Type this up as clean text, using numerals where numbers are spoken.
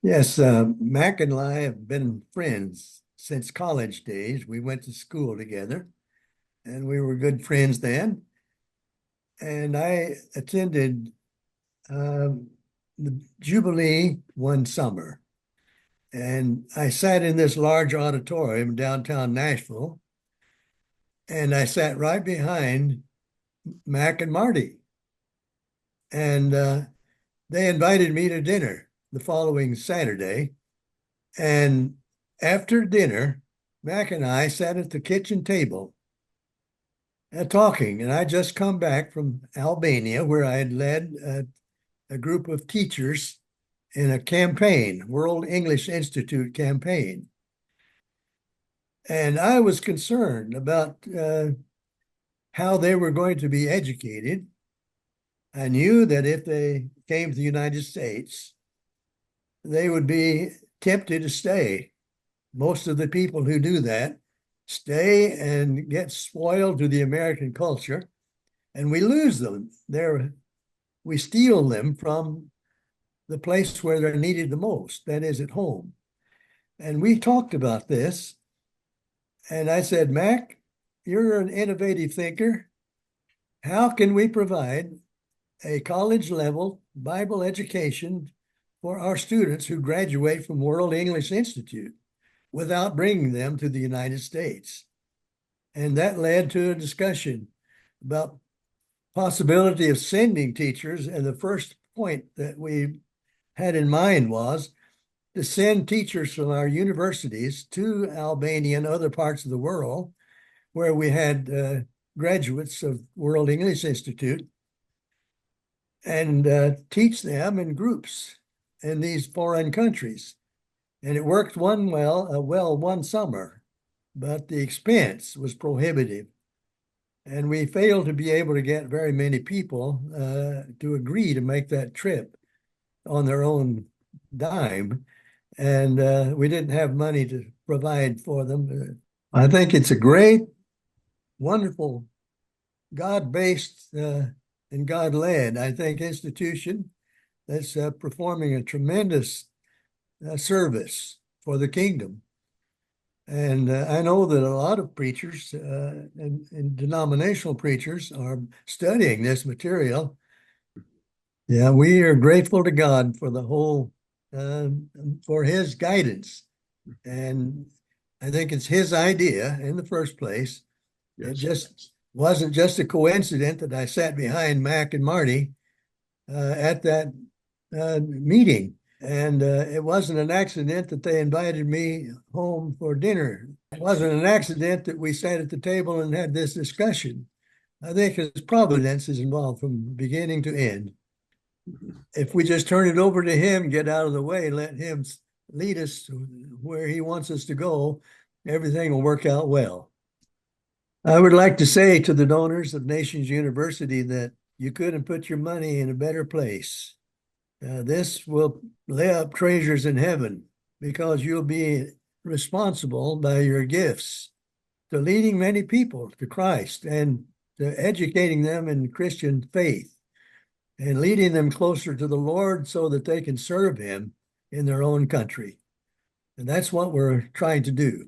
Yes, Mac and I have been friends since college days. We went to school together and we were good friends then. And I attended the Jubilee one summer. And I sat in this large auditorium downtown Nashville, and I sat right behind Mac and Marty. And they invited me to dinner the following Saturday. And after dinner, Mac and I sat at the kitchen table talking. And I just come back from Albania, where I had led a group of teachers in a campaign, World English Institute campaign. And I was concerned about how they were going to be educated. I knew that if they came to the United States, they would be tempted to stay. Most of the people who do that stay and get spoiled to the American culture, and we lose them. We steal them from the place where they're needed the most, that is at home. And we talked about this, and I said, Mac, you're an innovative thinker. How can we provide a college level Bible education for our students who graduate from World English Institute without bringing them to the United States? And that led to a discussion about possibility of sending teachers. And the first point that we had in mind was to send teachers from our universities to Albania and other parts of the world where we had graduates of World English Institute and teach them in groups in these foreign countries. And it worked one summer, but the expense was prohibitive. And we failed to be able to get very many people to agree to make that trip on their own dime. And we didn't have money to provide for them. I think it's a great, wonderful, God-based and God-led, I think, institution that's performing a tremendous service for the kingdom. And I know that a lot of preachers and denominational preachers are studying this material. Yeah, we are grateful to God for the whole, for his guidance. And I think it's his idea in the first place. It just wasn't just a coincidence that I sat behind Mac and Marty at that meeting. And it wasn't an accident that they invited me home for dinner. It wasn't an accident that we sat at the table and had this discussion. I think his providence is involved from beginning to end. If we just turn it over to him, get out of the way, let him lead us where he wants us to go, everything will work out well. I would like to say to the donors of Nations University that you couldn't put your money in a better place. This will lay up treasures in heaven because you'll be responsible by your gifts to leading many people to Christ and to educating them in Christian faith and leading them closer to the Lord so that they can serve him in their own country. And that's what we're trying to do.